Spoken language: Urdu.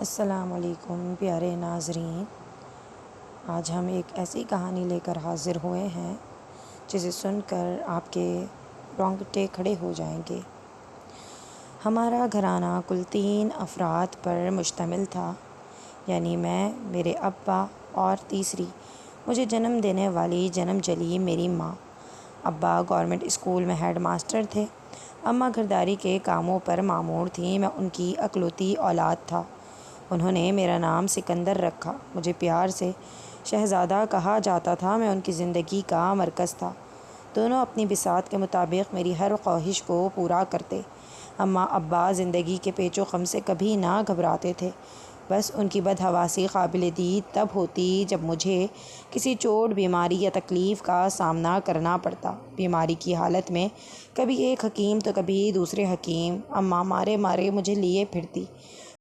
السلام علیکم پیارے ناظرین، آج ہم ایک ایسی کہانی لے کر حاضر ہوئے ہیں جسے سن کر آپ کے رونگٹے کھڑے ہو جائیں گے۔ ہمارا گھرانہ کل 3 افراد پر مشتمل تھا، یعنی میں، میرے ابا اور تیسری مجھے جنم دینے والی جنم جلی میری ماں۔ ابا گورنمنٹ اسکول میں ہیڈ ماسٹر تھے، اماں گھرداری کے کاموں پر مامور تھیں۔ میں ان کی اکلوتی اولاد تھا۔ انہوں نے میرا نام سکندر رکھا۔ مجھے پیار سے شہزادہ کہا جاتا تھا۔ میں ان کی زندگی کا مرکز تھا۔ دونوں اپنی بساط کے مطابق میری ہر خواہش کو پورا کرتے۔ اماں ابا زندگی کے پیچ و خم سے کبھی نہ گھبراتے تھے، بس ان کی بدحواسی قابل دید تب ہوتی جب مجھے کسی چوٹ، بیماری یا تکلیف کا سامنا کرنا پڑتا۔ بیماری کی حالت میں کبھی ایک حکیم تو کبھی دوسرے حکیم، اماں مارے مارے مجھے لیے پھرتی۔